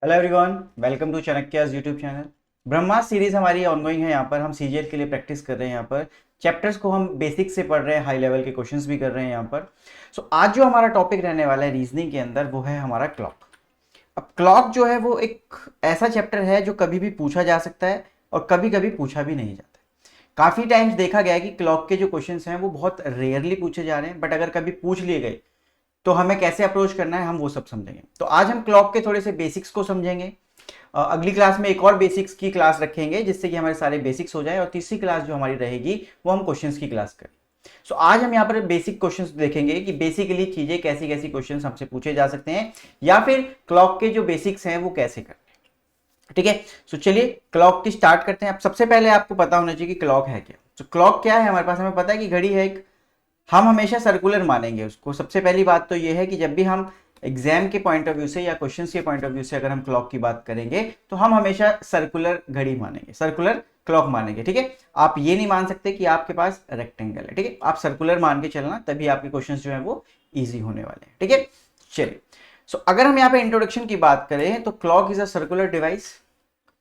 Hello everyone, welcome to Chanakya's YouTube channel. Brahmastra series हमारी ongoing है। यहाँ पर हम सीजीएल के लिए प्रैक्टिस कर रहे हैं। यहाँ पर चैप्टर्स को हम बेसिक से पढ़ रहे हैं, हाई लेवल के क्वेश्चंस भी कर रहे हैं यहाँ पर। आज जो हमारा टॉपिक रहने वाला है रीजनिंग के अंदर, वो है हमारा क्लॉक। अब क्लॉक जो है वो एक ऐसा चैप्टर है जो कभी भी पूछा जा सकता है और कभी कभी पूछा भी नहीं जाता है। काफ़ी टाइम्स देखा गया है कि क्लॉक के जो क्वेश्चंस हैं वो बहुत रेयरली पूछे जा रहे हैं, बट अगर कभी पूछ लिए गए तो हमें कैसे अप्रोच करना है हम वो सब समझेंगे। तो आज हम क्लॉक के थोड़े से बेसिक्स को समझेंगे। अगली क्लास में एक और बेसिक्स की क्लास रखेंगे जिससे कि हमारे सारे बेसिक्स हो जाए, और तीसरी क्लास जो हमारी रहेगी वो हम क्वेश्चंस की क्लास करें। सो आज हम यहाँ पर बेसिक क्वेश्चंस देखेंगे कि बेसिकली चीजें कैसी कैसी क्वेश्चंस हमसे पूछे जा सकते हैं, या फिर क्लॉक के जो बेसिक्स हैं वो कैसे करते हैं। ठीक है, सो चलिए क्लॉक की स्टार्ट करते हैं। अब सबसे पहले आपको पता होना चाहिए कि क्लॉक है क्या। तो क्लॉक क्या है हमारे पास, हमें पता है कि घड़ी है एक। हम हमेशा सर्कुलर मानेंगे उसको। सबसे पहली बात तो ये है कि जब भी हम एग्जाम के पॉइंट ऑफ व्यू से या क्वेश्चंस के पॉइंट ऑफ व्यू से अगर हम क्लॉक की बात करेंगे तो हम हमेशा सर्कुलर घड़ी मानेंगे, सर्कुलर क्लॉक मानेंगे। ठीक है, आप ये नहीं मान सकते कि आपके पास रेक्टेंगल है। ठीक है, आप सर्कुलर मान के चलना, तभी आपके क्वेश्चंस जो है वो इजी होने वाले हैं। ठीक है, चलिए। सो अगर हम यहाँ पे इंट्रोडक्शन की बात करें तो clock is a circular device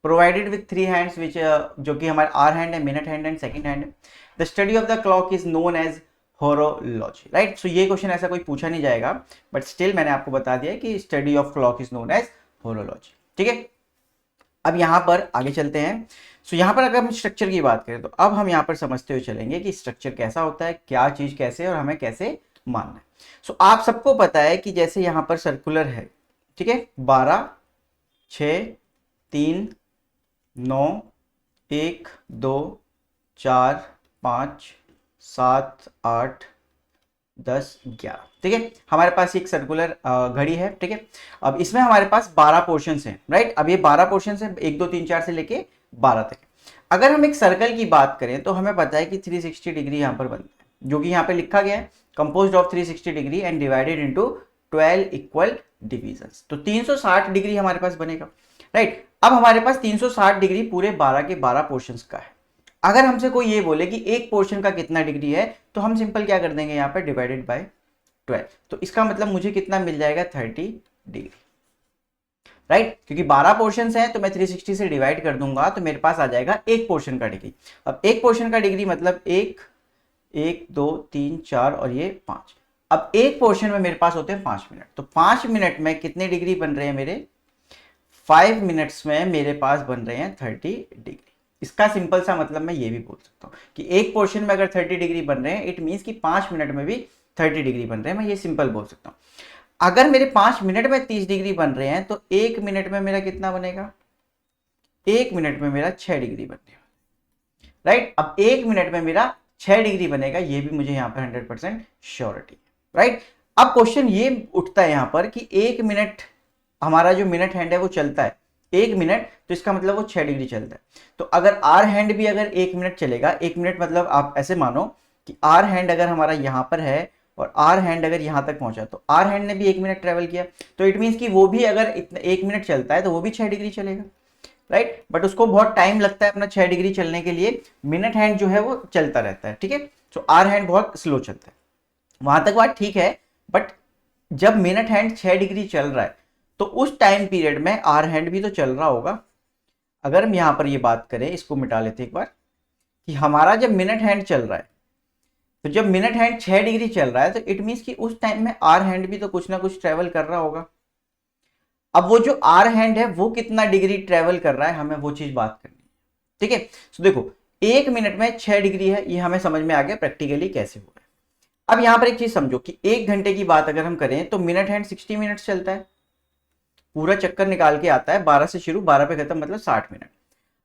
provided with three hands which, जो कि हमारे आर हैंड है, minute hand and second hand है। The study of the clock is known as horology. Right, so ये क्वेश्चन ऐसा कोई पूछा नहीं जाएगा, बट स्टिल मैंने आपको बता दिया कि study of clock is known as horology. ठीक है, अब यहां पर आगे चलते हैं। सो यहां पर अगर हम स्ट्रक्चर की बात करें तो अब हम यहां पर समझते हुए चलेंगे कि स्ट्रक्चर कैसा होता है, क्या चीज कैसे और हमें कैसे मानना है। सो आप सबको पता है कि जैसे यहां पर सर्कुलर है, ठीक है, 12, 6, 3, 9, 1, 2, 4, 5, 7, 8, 10, 11। ठीक है, हमारे पास एक सर्कुलर घड़ी है। ठीक है, अब इसमें हमारे पास 12 पोर्शन हैं। राइट, अब ये 12 पोर्शन है, 1 2 3 4 से लेके 12 तक। अगर हम एक सर्कल की बात करें तो हमें पता है कि 360 डिग्री यहाँ पर बनता है, जो कि यहाँ पे लिखा गया है composed of 360 degree and divided into 12 equal divisions. तो 360 डिग्री हमारे पास बनेगा। राइट, अब हमारे पास 360 डिग्री पूरे 12 के 12 पोर्शंस का है। अगर हमसे कोई ये बोले कि एक पोर्शन का कितना डिग्री है, तो हम सिंपल क्या कर देंगे, यहाँ पर डिवाइडेड बाय 12। तो इसका मतलब मुझे कितना मिल जाएगा, 30 डिग्री। राइट, क्योंकि 12 पोर्शन हैं तो मैं 360 से डिवाइड कर दूंगा तो मेरे पास आ जाएगा एक पोर्शन का डिग्री। अब एक पोर्शन का डिग्री मतलब एक, 1 2 3 4 और ये 5। अब एक पोर्शन में मेरे पास होते हैं 5 मिनट, तो 5 मिनट में कितने डिग्री बन रहे हैं मेरे, 5 मिनट्स में मेरे पास बन रहे हैं 30 डिग्री। इसका सिंपल सा मतलब मैं ये भी बोल सकता हूँ कि एक पोर्शन में अगर 30 डिग्री बन रहे हैं, इट मीन्स कि 5 मिनट में भी 30 डिग्री बन रहे हैं। मैं ये सिंपल बोल सकता हूँ। अगर मेरे 5 मिनट में 30 डिग्री बन रहे हैं तो एक मिनट में मेरा कितना बनेगा, एक मिनट में मेरा 6 डिग्री बनेगा। राइट, अब एक मिनट में मेरा 6 डिग्री बनेगा, ये भी मुझे यहाँ पर 100% श्योरिटी। राइट, अब क्वेश्चन ये उठता है यहाँ पर कि एक मिनट, हमारा जो मिनट हैंड है वो चलता है 1 मिनट, तो इसका मतलब वो 6 डिग्री चलता है। तो अगर आर हैंड भी अगर 1 मिनट चलेगा, 1 मिनट मतलब आप ऐसे मानो कि आर हैंड अगर हमारा यहाँ पर है और आर हैंड अगर यहाँ तक पहुंचा, तो आर हैंड ने भी 1 मिनट ट्रेवल किया, तो इट मीन्स कि वो भी अगर इतना 1 मिनट चलता है तो वो भी 6 डिग्री चलेगा। राइट, बट उसको बहुत टाइम लगता है अपना 6 डिग्री चलने के लिए। मिनट हैंड जो है वो चलता रहता है। ठीक है, तो आर हैंड बहुत स्लो चलता है। वहां तक बात ठीक है, बट जब मिनट हैंड 6 डिग्री चल रहा है तो उस टाइम पीरियड में आर हैंड भी तो चल रहा होगा। अगर हम यहां पर ये बात करें, इसको मिटा लेते एक बार, कि हमारा जब मिनट हैंड चल रहा है, तो जब मिनट हैंड 6 डिग्री चल रहा है तो इट मीन्स कि उस टाइम में आर हैंड भी तो कुछ ना कुछ ट्रेवल कर रहा होगा। अब वो जो आर हैंड है वो कितना डिग्री ट्रेवल कर रहा है, हमें वो चीज बात करनी है। ठीक है, तो देखो 1 मिनट में 6 डिग्री है, ये हमें समझ में आ गया प्रैक्टिकली कैसे हो रहा है। अब यहां पर एक चीज समझो कि 1 घंटे की बात अगर हम करें तो मिनट हैंड 60 मिनट्स चलता है, पूरा चक्कर निकाल के आता है, 12 से शुरू 12 पे खत्म, मतलब 60 मिनट।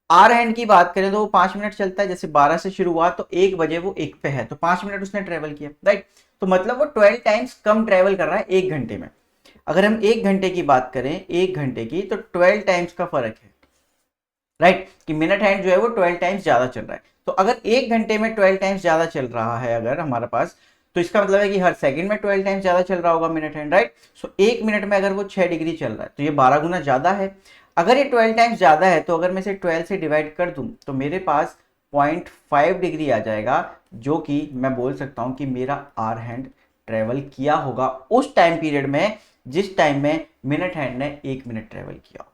आर हैंड की बात करें तो वो 5 मिनट चलता है, जैसे 12 से शुरू हुआ तो 1 बजे वो 1 पे है, तो 5 मिनट उसने ट्रेवल किया। राइट, तो मतलब वो 12 टाइम्स कम ट्रेवल कर रहा है 1 घंटे में। अगर हम 1 घंटे की बात करें, 1 घंटे की, तो 12 टाइम्स का फर्क है। राइट, कि मिनट हैंड जो है वो 12 टाइम्स ज्यादा चल रहा है। तो अगर 1 घंटे में 12 टाइम्स ज्यादा चल रहा है अगर हमारे पास, तो इसका मतलब है कि हर सेकंड में 12 टाइम्स ज्यादा चल रहा होगा मिनट हैंड। राइट, सो 1 मिनट में अगर वो 6 डिग्री चल रहा है तो ये 12 गुना ज्यादा है। अगर ये 12 टाइम्स ज्यादा है तो अगर मैं इसे 12 से डिवाइड कर दूं तो मेरे पास 0.5 डिग्री आ जाएगा, जो कि मैं बोल सकता हूं कि मेरा आर हैंड ट्रेवल किया होगा उस टाइम पीरियड में जिस टाइम में मिनट हैंड ने 1 मिनट ट्रेवल किया।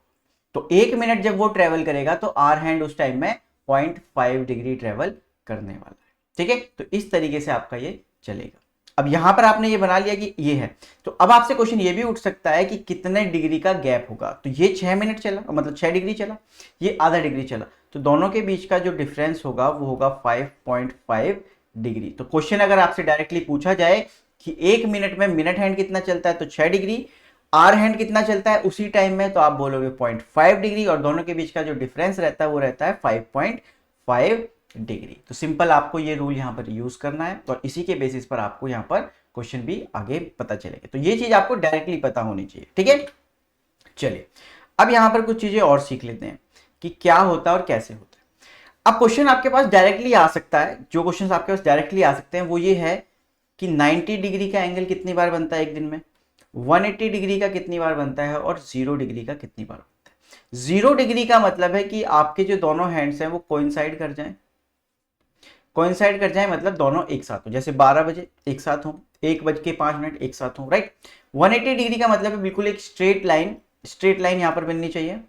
तो 1 मिनट जब वो ट्रेवल करेगा तो आर हैंड उस टाइम में 0.5 डिग्री ट्रेवल करने वाला है। ठीक है, तो इस तरीके से आपका ये चलेगा। अब यहां पर आपने ये बना लिया कि ये है, तो अब आपसे क्वेश्चन ये भी उठ सकता है कि कितने डिग्री का गैप होगा। तो ये 6 मिनट चला, मतलब 6 डिग्री चला, ये आधा डिग्री चला, तो दोनों के बीच का जो डिफरेंस होगा वो होगा 5.5 डिग्री। तो क्वेश्चन अगर आपसे डायरेक्टली पूछा जाए कि 1 मिनट में मिनट हैंड कितना चलता है तो 6 डिग्री, आर हैंड कितना चलता है उसी टाइम में, तो आप बोलोगे 0.5 डिग्री, और दोनों के बीच का जो डिफरेंस रहता है वो रहता है 5.5 डिग्री। तो सिंपल आपको ये रूल यहां पर यूज करना है और इसी के बेसिस पर आपको यहां पर क्वेश्चन भी आगे पता चलेगा। तो ये चीज आपको डायरेक्टली पता होनी चाहिए। ठीक है, चलिए अब यहां पर कुछ चीजें और सीख लेते हैं कि क्या होता है और कैसे होता है। अब क्वेश्चन आपके पास डायरेक्टली आ सकता है, जो क्वेश्चन आपके पास डायरेक्टली आ सकते हैं वो ये है कि 90 डिग्री का एंगल कितनी बार बनता है एक दिन में, 180 डिग्री का कितनी बार बनता है, और 0 डिग्री का कितनी बार बनता है। 0 डिग्री का मतलब है कि आपके जो दोनों हैंड्स हैं वो कोइंसाइड कर जाएं, कोइंसाइड कर जाए मतलब दोनों एक साथ हो, जैसे 12 बजे एक साथ हो, 1:05 एक साथ हो, राइट। 180 डिग्री का मतलब है बिल्कुल एक स्ट्रेट लाइन, स्ट्रेट लाइन यहां पर बननी चाहिए,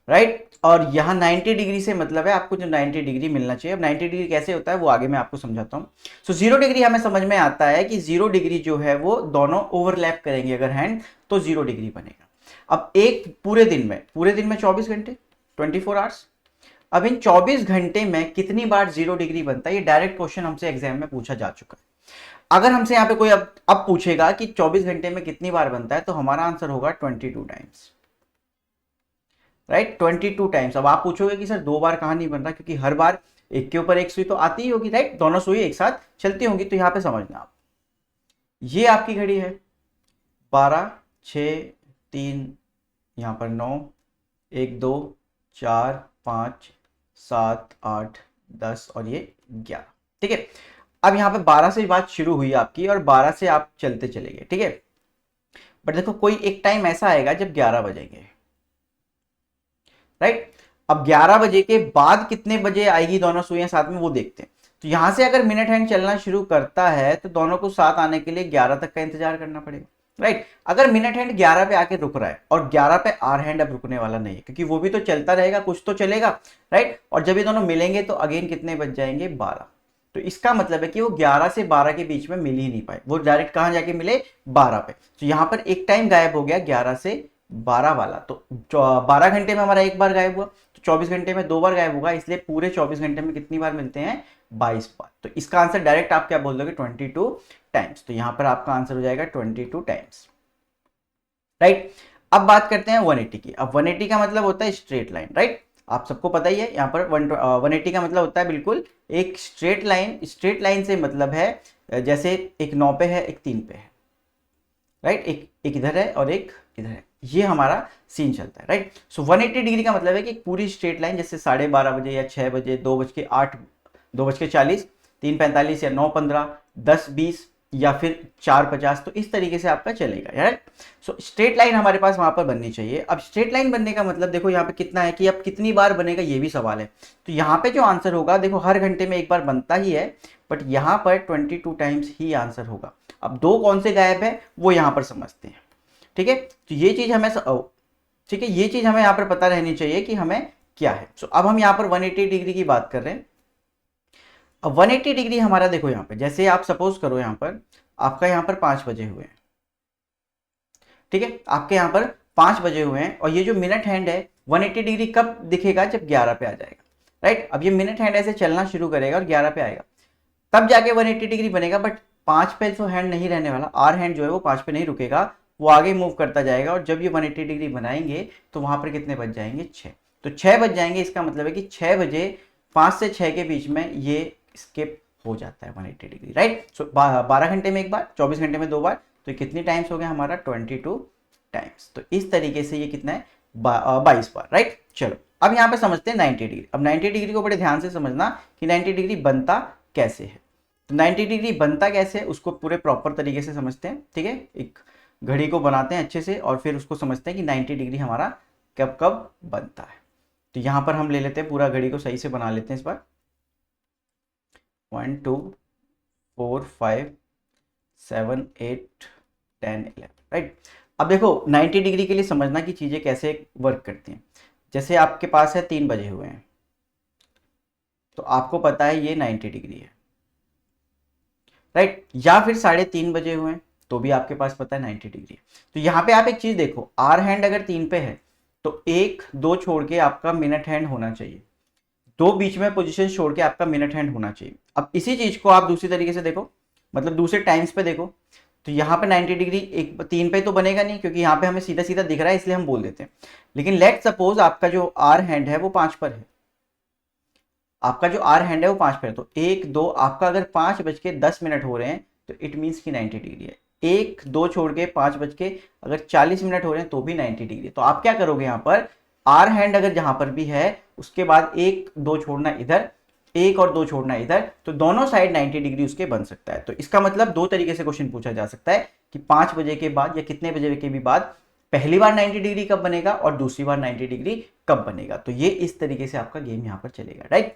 राइट। और यहां 90 डिग्री से मतलब है आपको जो 90 डिग्री मिलना चाहिए। अब 90 डिग्री कैसे होता है वो आगे मैं आपको समझाता हूं। सो 0 डिग्री हमें समझ में आता है कि 0 डिग्री जो है वो दोनों ओवरलैप करेंगे अगर हैंड, तो 0 डिग्री बनेगा। अब एक पूरे दिन में 24 घंटे, 24 आवर्स, अब इन 24 घंटे में कितनी बार 0 डिग्री बनता है, ये डायरेक्ट क्वेश्चन हमसे एग्जाम में पूछा जा चुका है। अगर हमसे यहाँ पे कोई अब पूछेगा कि 24 घंटे में कितनी बार बनता है, तो हमारा आंसर होगा 22 टाइम्स, राइट, 22 टाइम्स। अब आप पूछोगे कि सर 2 बार कहां नहीं बन रहा, क्योंकि हर बार एक के ऊपर एक सुई तो आती ही होगी, राइट, दोनों सुई एक साथ चलती होंगी। तो यहां पे समझना आप, ये आपकी घड़ी है, 12, 6, 3, यहां पर 9, 1, 2, 4, 5, 7, 8, 10 और ये 11। ठीक है, अब यहां पे 12 से बात शुरू हुई आपकी और 12 से आप चलते चले गए। ठीक है, बट देखो कोई एक टाइम ऐसा आएगा जब 11 बजेंगे, राइट। अब 11 बजे के बाद कितने बजे आएगी दोनों सुइयां साथ में वो देखते हैं। तो यहां से अगर मिनट हैंड चलना शुरू करता है तो दोनों को साथ आने के लिए 11 तक का इंतजार करना पड़ेगा, राइट। अगर मिनट हैंड 11 पे आके रुक रहा है और 11 पे आर हैंड अब रुकने वाला नहीं है, क्योंकि वो भी तो चलता रहेगा, कुछ तो चलेगा, राइट। और जब ये दोनों मिलेंगे तो अगेन कितने बज जाएंगे, 12। तो इसका मतलब है कि वो 11 से 12 के बीच में मिल ही नहीं पाए, वो डायरेक्ट कहां जाके मिले, 12 पे। तो यहां पर एक टाइम गायब हो गया 11 से 12 वाला, तो 12 घंटे में हमारा एक बार गायब हुआ, तो 24 घंटे में 2 बार गायब होगा, इसलिए पूरे 24 घंटे में कितनी बार मिलते हैं, 22 बार। तो इसका आंसर डायरेक्ट आप क्या बोल दोगे, 22 टाइम्स। तो यहां पर आपका आंसर हो जाएगा 22 टाइम्स, राइट। अब बात करते हैं 180 की। अब 180 का मतलब होता है स्ट्रेट लाइन, राइट, आप सबको पता ही है। यहाँ पर 180 का मतलब होता है बिल्कुल एक स्ट्रेट लाइन। स्ट्रेट लाइन से मतलब है जैसे एक 9 पे है, एक 3 पे है, राइट, एक इधर है और एक इधर है, ये हमारा सीन चलता है, राइट। सो 180 डिग्री का मतलब है कि एक पूरी स्ट्रेट लाइन, जैसे 12:30 बजे या 6 बजे, 2:08, 2:40, 3:45 या 9:15, 10:20 या फिर 4:50, तो इस तरीके से आपका चलेगा, राइट। सो स्ट्रेट लाइन हमारे पास वहां पर बननी चाहिए। अब स्ट्रेट लाइन बनने का मतलब देखो यहाँ पे कितना है कि अब कितनी बार बनेगा ये भी सवाल है। तो यहाँ पे जो आंसर होगा, देखो हर घंटे में एक बार बनता ही है, बट यहाँ पर 22 टाइम्स ही आंसर होगा। अब दो कौन से गायब है वो यहाँ पर समझते हैं, ठीक है। तो ये चीज हमें ठीक है, ये चीज हमें यहाँ पर पता रहनी चाहिए कि हमें क्या है। सो अब हम यहाँ पर 180 डिग्री की बात कर रहे हैं। अब 180 डिग्री हमारा देखो यहाँ पे, जैसे आप सपोज करो यहाँ पर आपका यहाँ पर 5 बजे हुए हैं, ठीक है, आपके यहाँ पर 5 बजे हुए हैं, और ये जो मिनट हैंड है 180 डिग्री कब दिखेगा, जब 11 पे आ जाएगा, राइट। अब ये मिनट हैंड ऐसे चलना शुरू करेगा और 11 पे आएगा, तब जाके 180 डिग्री बनेगा। बट 5 पे तो हैंड नहीं रहने वाला, आर हैंड जो है वो 5 पे नहीं रुकेगा, वो आगे मूव करता जाएगा, और जब ये 180 डिग्री बनाएंगे तो वहां पर कितने बज जाएंगे, 6। तो 6 बज जाएंगे, इसका मतलब है कि 6 बजे 5 से 6 के बीच में ये स्किप हो जाता है 180 डिग्री, राइट। सो 12 घंटे में एक बार, 24 घंटे में 2 बार, तो कितनी टाइम्स हो गया हमारा, 22 टाइम्स। तो इस तरीके से ये कितना है, 22 बार, राइट। चलो अब यहाँ पे समझते हैं 90 डिग्री। अब 90 डिग्री को बड़े ध्यान से समझना कि 90 डिग्री बनता कैसे है। तो 90 डिग्री बनता कैसे है उसको पूरे प्रॉपर तरीके से समझते हैं, ठीक है। एक घड़ी को बनाते हैं अच्छे से और फिर उसको समझते हैं कि 90 डिग्री हमारा कब कब बनता है। तो यहां पर हम ले लेते हैं पूरा घड़ी को सही से बना लेते हैं इस बार। 1 2 4 5 7 8 10 11, राइट। अब देखो 90 डिग्री के लिए समझना कि चीजें कैसे वर्क करती हैं। जैसे आपके पास है 3 बजे हुए हैं, तो आपको पता है ये 90 डिग्री है, राइट। या फिर 3:30 बजे हुए हैं, तो भी आपके पास पता है 90 डिग्री है। तो यहाँ पे आप एक चीज देखो, आर हैंड अगर 3 पे है तो 1 2 छोड़ के आपका मिनट हैंड होना चाहिए, 2 बीच में पोजीशन छोड़ के आपका मिनट हैंड होना चाहिए। अब इसी चीज को आप दूसरी तरीके से देखो, मतलब दूसरे टाइम्स पे देखो, तो यहाँ पे 90 डिग्री एक 3 पे तो बनेगा नहीं, क्योंकि यहाँ पे हमें सीधा सीधा दिख रहा है इसलिए हम बोल देते हैं। लेकिन लेट सपोज आपका जो आर हैंड है वो 5 पर है, आपका जो आर हैंड है वो 5 पर है, तो 1 2 आपका अगर 5:10 हो रहे हैं तो इट मीन्स की 90 डिग्री है। 1 2 छोड़ के 5:40 हो रहे हैं तो भी 90 डिग्री है। तो आप क्या करोगे, यहाँ पर आर हैंड अगर जहां पर भी है उसके बाद 1 2 छोड़ना इधर, 1 और 2 छोड़ना इधर, तो दोनों साइड 90 डिग्री उसके बन सकता है। तो इसका मतलब दो तरीके से क्वेश्चन पूछा जा सकता है कि 5 बजे के बाद या कितने बजे के भी बाद पहली बार 90 डिग्री कब बनेगा और दूसरी बार 90 डिग्री कब बनेगा। तो ये इस तरीके से आपका गेम यहाँ पर चलेगा, राइट।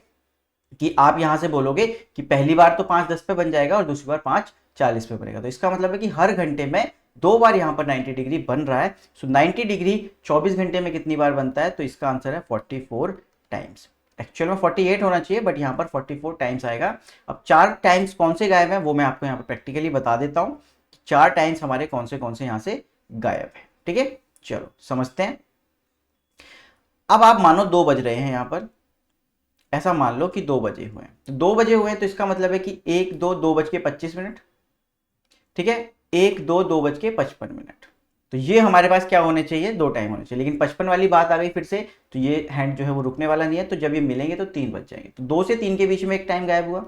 कि आप यहां से बोलोगे कि पहली बार तो 5:10 पे बन जाएगा और दूसरी बार 5:40 पे बनेगा। तो इसका मतलब है कि हर घंटे में 2 बार यहां पर 90 डिग्री बन रहा है। सो 90 डिग्री 24 घंटे में कितनी बार बनता है, तो इसका आंसर है 44 टाइम्स। एक्चुअल में 48 होना चाहिए, बट यहां पर 44 टाइम्स आएगा। अब 4 टाइम्स कौन से गायब है वो मैं आपको यहाँ पर प्रैक्टिकली बता देता हूँ। 4 टाइम्स हमारे कौन से यहाँ से गायब है, ठीक है। चलो समझते हैं। अब आप मानो 2 बज रहे हैं, यहाँ पर ऐसा मान लो कि 2 बजे हुए हैं, तो 2 बजे हुए हैं तो इसका मतलब है कि 1 2 2:25, ठीक है। 1 2 2:55, तो ये हमारे पास क्या होने चाहिए, 2 टाइम होने चाहिए। लेकिन 55 वाली बात आ गई फिर से, तो ये हैंड जो है वो रुकने वाला नहीं है, तो जब ये मिलेंगे तो 3 बज जाएंगे। तो 2 से 3 के बीच में एक टाइम गायब हुआ,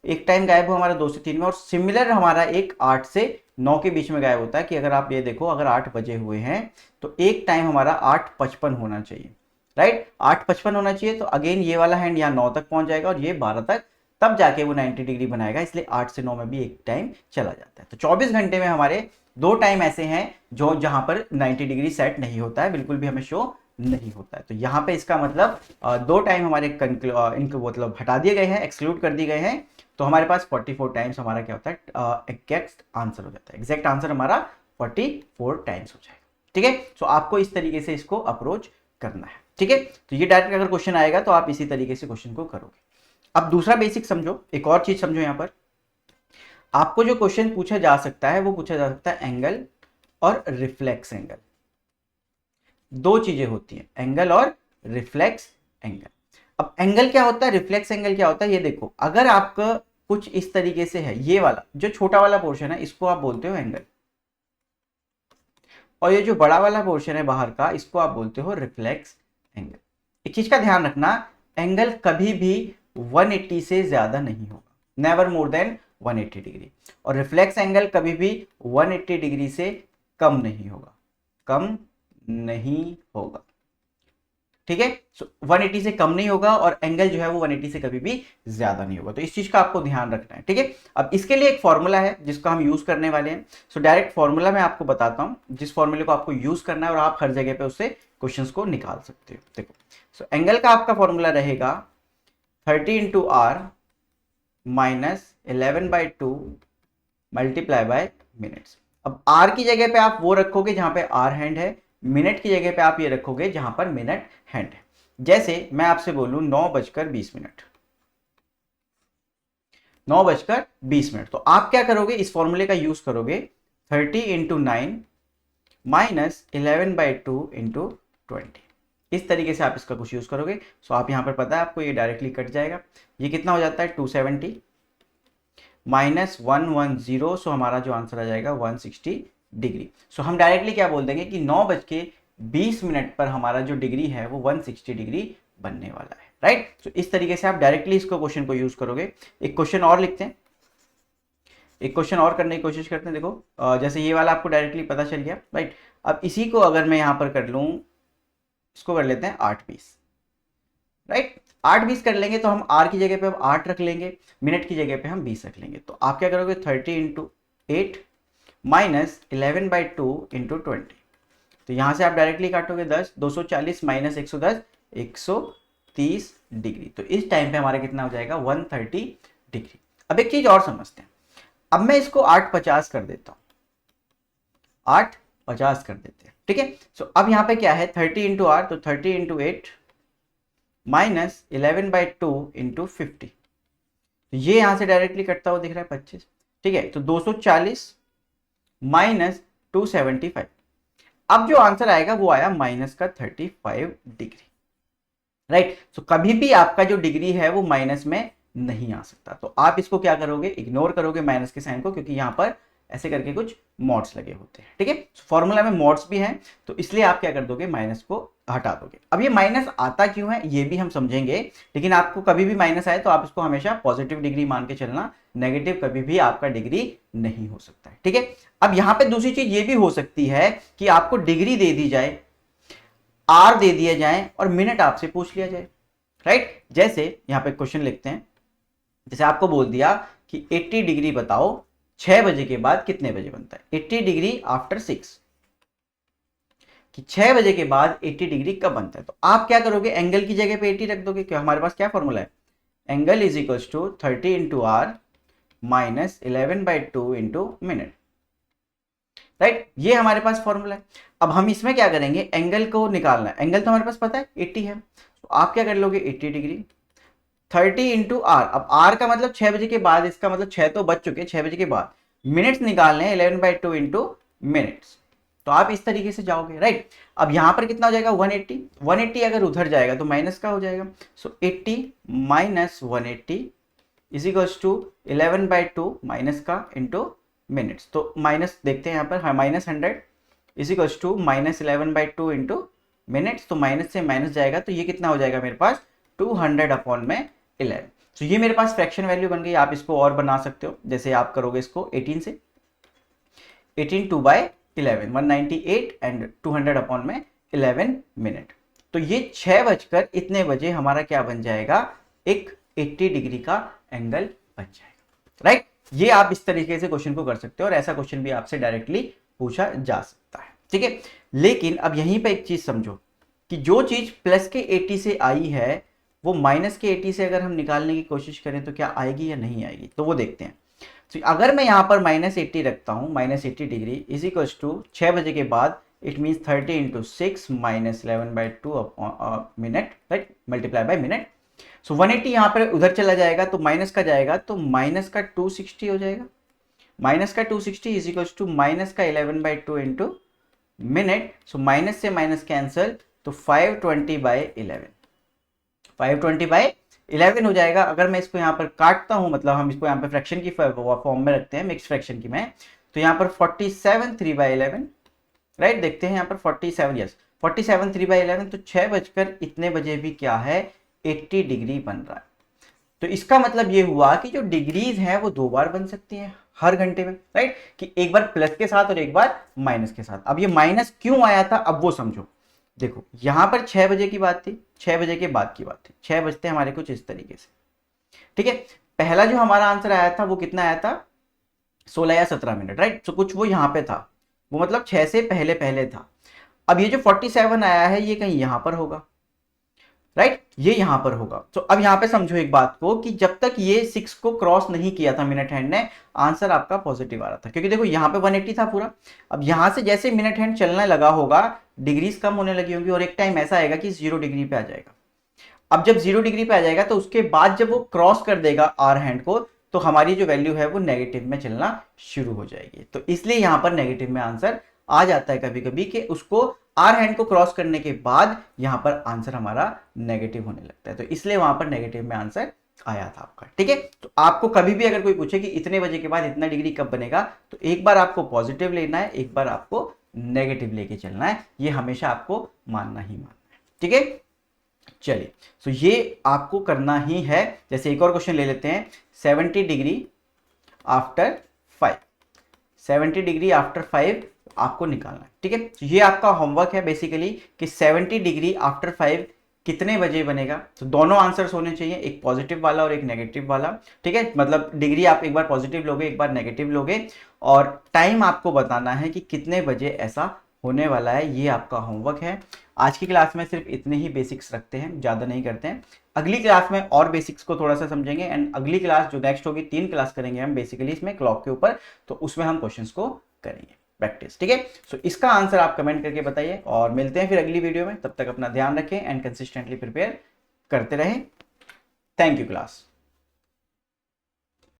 एक टाइम गायब हुआ हमारा 2 से 3 में। और सिमिलर हमारा एक 8 से 9 के बीच में गायब होता है, कि अगर आप ये देखो अगर 8 बजे हुए हैं तो एक टाइम हमारा 8:55 होना चाहिए, राइट। 8:55 होना चाहिए, तो अगेन ये वाला हैंड यहाँ 9 तक पहुंच जाएगा और ये 12 तक, तब जाके वो 90 डिग्री बनाएगा। इसलिए 8 से 9 में भी एक टाइम चला जाता है। तो 24 घंटे में हमारे 2 टाइम ऐसे हैं जो जहां पर 90 डिग्री सेट नहीं होता है, बिल्कुल भी हमें शो नहीं होता है। तो यहाँ पे इसका मतलब 2 टाइम हमारे इनको मतलब हटा दिए गए हैं, एक्सक्लूड कर दिए गए हैं। तो हमारे पास 44 टाइम्स हमारा क्या होता है, एग्जैक्ट आंसर हो जाता है। एग्जैक्ट आंसर हमारा 44 टाइम्स हो जाएगा, ठीक है। सो आपको इस तरीके से इसको अप्रोच करना है, ठीक है। तो ये डायरेक्ट अगर क्वेश्चन आएगा तो आप इसी तरीके से क्वेश्चन को करोगे। अब दूसरा बेसिक समझो, एक और चीज समझो। यहां पर आपको जो क्वेश्चन पूछा जा सकता है वो पूछा जा सकता है एंगल और रिफ्लेक्स एंगल। दो चीजें होती हैं, एंगल और रिफ्लेक्स एंगल। अब एंगल क्या होता है, रिफ्लेक्स एंगल क्या होता है, ये देखो। अगर आपका कुछ इस तरीके से है, ये वाला जो छोटा वाला पोर्शन है इसको आप बोलते हो एंगल, और ये जो बड़ा वाला पोर्शन है बाहर का इसको आप बोलते हो रिफ्लेक्स एंगल। एक चीज का ध्यान रखना, एंगल कभी भी 180 से ज्यादा नहीं होगा, नेवर मोर देन 180 डिग्री। और रिफ्लेक्स एंगल कभी भी 180 डिग्री से कम नहीं होगा, कम नहीं होगा, ठीक है। सो 180 से कम नहीं होगा और एंगल जो है वो 180 से कभी भी ज्यादा नहीं होगा। तो इस चीज का आपको ध्यान रखना है, ठीक है। अब इसके लिए एक फॉर्मूला है जिसको हम यूज करने वाले हैं। सो डायरेक्ट फॉर्मूला मैं आपको बताता हूं, जिस फॉर्मूले को आपको यूज करना है और आप हर जगह पे उससे क्वेश्चंस को निकाल सकते हो। देखो, सो एंगल का आपका फॉर्मूला रहेगा 30 into R minus 11/2 multiply by minutes. अब आर की जगह पे आप वो रखोगे जहां पे आर हैंड है, मिनट की जगह पे आप ये रखोगे जहां पर मिनट हैंड है। जैसे मैं आपसे बोलूं 9:20, 9:20, तो आप क्या करोगे, इस फॉर्मूले का यूज करोगे 30 इंटू 9 माइनस 11/2 इंटू 20। इस तरीके से आप इसका कुछ यूज करोगे। सो आप यहां पर पता है आपको ये डायरेक्टली कट जाएगा, ये कितना हो जाता है 270 माइनस 110। सो हमारा जो आंसर आ जाएगा 160 डिग्री। सो हम डायरेक्टली क्या बोल देंगे कि 9:20 पर हमारा जो डिग्री है वो 160 डिग्री बनने वाला है, राइट। तो इस तरीके से आप डायरेक्टली इसको क्वेश्चन को यूज करोगे। एक क्वेश्चन और लिखते हैं, एक क्वेश्चन और करने की कोशिश करते हैं। देखो जैसे ये वाला आपको डायरेक्टली पता चल गया, राइट। अब इसी को अगर मैं यहां पर कर लूं, इसको कर लेते हैं 8:20, राइट। 8:20 कर लेंगे तो हम आर की जगह पे अब 8 रख लेंगे, मिनट की जगह पे हम 20 रख लेंगे। तो आप क्या करोगे 30 इंटू 8 माइनस 11/2 इंटू 20। तो यहां से आप डायरेक्टली काटोगे 10, 240 माइनस 110, 130 डिग्री। तो इस टाइम पे हमारा कितना हो जाएगा 130 डिग्री। अब एक चीज और समझते हैं, अब मैं इसको 850 कर देता हूं, 50 कर देते हैं, ठीक है। सो अब यहाँ पे क्या है 30 इंटू आर, तो 30 इंटू 8 माइनस 11/2 इंटू 50, ये यहां से डायरेक्टली कटता हुआ दिख रहा है 25, ठीक है। तो 240 माइनस 275, अब जो आंसर आएगा वो आया माइनस का 35 डिग्री, राइट। सो कभी भी आपका जो डिग्री है वो माइनस में नहीं आ सकता, तो आप इसको क्या करोगे, इग्नोर करोगे माइनस के साइन को, क्योंकि यहां पर ऐसे करके कुछ मॉड्स लगे होते हैं, ठीक है। फॉर्मूला में मॉड्स भी हैं, तो इसलिए आप क्या कर दोगे, माइनस को हटा दोगे। अब ये माइनस आता क्यों है ये भी हम समझेंगे, लेकिन आपको कभी भी माइनस आए तो आप इसको हमेशा पॉजिटिव डिग्री मान के चलना, नेगेटिव कभी भी आपका डिग्री नहीं हो सकता है, ठीक है। अब यहां पे दूसरी चीज ये भी हो सकती है कि आपको डिग्री दे दी जाए, आर दे दिया जाए और मिनट आपसे पूछ लिया जाए, राइट। जैसे यहां पे क्वेश्चन लिखते हैं, जैसे आपको बोल दिया कि 80 डिग्री बताओ 6 बजे के बाद कितने बजे बनता है, 80 डिग्री आफ्टर 6, कि 6 बजे के बाद 80 डिग्री कब बनता है। तो आप क्या करोगे, एंगल की जगह पे 80 रख दोगे, क्यों हमारे पास क्या फॉर्मूला है, angle is equals to 30 into R minus 11/2 into minute, right. ये हमारे पास फॉर्मूला है। अब हम इसमें क्या करेंगे, एंगल को निकालना है, एंगल तो हमारे पास पता है 80 है, तो आप क्या कर लोगे 80 डिग्री 30 इंटू आर, अब आर का मतलब 6 बजे के बाद, इसका मतलब 6 तो बज चुके, 6 बजे के बाद मिनट्स निकालने हैं 11/2 इंटू मिनट्स, तो आप इस तरीके से जाओगे, राइट। अब यहां पर कितना हो जाएगा 180 अगर उधर जाएगा तो माइनस का हो जाएगा, so 80 minus 180 is equals to 11/2 minus का इंटू मिनट्स, तो माइनस देखते हैं यहाँ पर, हाँ minus 100 is equals to minus 11/2 into minutes, तो माइनस से माइनस जाएगा तो ये कितना हो जाएगा मेरे पास 200 अपॉन में 11। तो ये मेरे पास फ्रैक्शन वैल्यू बन गई। आप इसको और बना सकते हो, जैसे आप करोगे इसको 18 से, 18 2/11 198 एंड 200 अपॉन में 11 मिनट, तो ये 6 बजकर इतने बजे हमारा क्या बन जाएगा, एक 80 डिग्री का एंगल बन जाएगा, राइट। ये आप इस तरीके से क्वेश्चन को कर सकते हो, और ऐसा क्वेश्चन भी आपसे डायरेक्टली पूछा जा सकता है, ठीक है। लेकिन अब यहीं पे एक चीज समझो कि जो चीज प्लस के 80 से आई है वो माइनस के 80 से अगर हम निकालने की कोशिश करें तो क्या आएगी या नहीं आएगी, तो वो देखते हैं। तो अगर मैं यहां पर -80 रखता हूं, -80 डिग्री इज इक्वल्स टू 6 बजे के बाद, it means 30 into 6 minus 11/2 minute, right, multiply by minute. So 180 यहां पर उधर चला जाएगा तो माइनस का जाएगा, तो माइनस का 260 हो जाएगा, माइनस का 260 इज इक्वल्स टू माइनस का 11/2 इंटू मिनट, सो माइनस से माइनस कैंसल, तो 520/11 520/11 हो जाएगा। अगर मैं इसको यहाँ पर काटता हूं, मतलब हम इसको यहाँ पे फ्रैक्शन की फॉर्म में रखते हैं, मिक्स फ्रैक्शन की में, तो यहाँ पर 47 3/11, राइट। देखते हैं यहाँ पर 47, यस 47 3/11, तो 6 बजकर इतने बजे भी क्या है 80 डिग्री बन रहा है। तो इसका मतलब ये हुआ कि जो डिग्रीज है वो 2 बार बन सकती है हर घंटे में, राइट, कि एक बार प्लस के साथ और एक बार माइनस के साथ। अब ये माइनस क्यों आया था, अब वो समझो। देखो यहां पर 6 बजे की बात थी, 6 बजे के बाद की बात थी, 6 बजते हमारे कुछ इस तरीके से, ठीक है। पहला जो हमारा आंसर आया था वो कितना आया था 16 या 17 मिनट, राइट। तो कुछ वो यहां पे था, वो मतलब 6 से पहले पहले था। अब ये जो 47 आया है ये कहीं यहां पर होगा, राइट, ये यहां पर होगा। तो अब यहां पे समझो एक बात को कि जब तक ये 6 को क्रॉस नहीं किया था मिनट हैंड ने, आंसर आपका पॉजिटिव आ रहा था, क्योंकि देखो यहां पे 180 था पूरा। अब यहां से जैसे मिनट हैंड चलने लगा होगा, डिग्रीज कम होने लगी होंगी, और एक टाइम ऐसा आएगा कि 0 डिग्री पे आ जाएगा। अब जब 0 डिग्री पे आ जाएगा तो उसके बाद जब वो क्रॉस कर देगा आर हैंड को, तो हमारी जो वैल्यू है वो नेगेटिव में चलना शुरू हो जाएगी। तो इसलिए यहां पर नेगेटिव में आंसर आ जाता है कभी कभी, कि उसको आर हैंड को क्रॉस करने के बाद यहां पर आंसर हमारा नेगेटिव होने लगता है, तो इसलिए वहां पर नेगेटिव में आंसर आया था आपका, ठीक है। तो आपको कभी भी अगर कोई पूछे कि इतने बजे के बाद इतना डिग्री कब बनेगा, तो एक बार आपको पॉजिटिव लेना है, एक बार आपको नेगेटिव लेके चलना है, ये हमेशा आपको मानना ही मानना है, ठीक है। चलिए, तो ये आपको करना ही है। जैसे एक और क्वेश्चन ले लेते हैं, 70 डिग्री आफ्टर 5, 70 डिग्री आफ्टर 5 आपको निकालना है, ठीक है। तो ये आपका होमवर्क है बेसिकली, कि 70 डिग्री आफ्टर 5 कितने बजे बनेगा। तो दोनों आंसर्स होने चाहिए, एक पॉजिटिव वाला और एक नेगेटिव वाला, ठीक है। मतलब डिग्री आप एक बार पॉजिटिव लोगे, एक बार नेगेटिव लोगे, और टाइम आपको बताना है कि कितने बजे ऐसा होने वाला है। ये आपका होमवर्क है। आज की क्लास में सिर्फ इतने ही बेसिक्स रखते हैं, ज़्यादा नहीं करते हैं। अगली क्लास में और बेसिक्स को थोड़ा सा समझेंगे, एंड अगली क्लास जो नेक्स्ट होगी 3 क्लास करेंगे हम बेसिकली इसमें क्लॉक के ऊपर, तो उसमें हम क्वेश्चंस को करेंगे। प्रैक्टिस, ठीक है। सो इसका आंसर आप कमेंट करके बताइए और मिलते हैं फिर अगली वीडियो में। तब तक अपना ध्यान रखें एंड कंसिस्टेंटली प्रिपेयर करते रहें। Thank you class.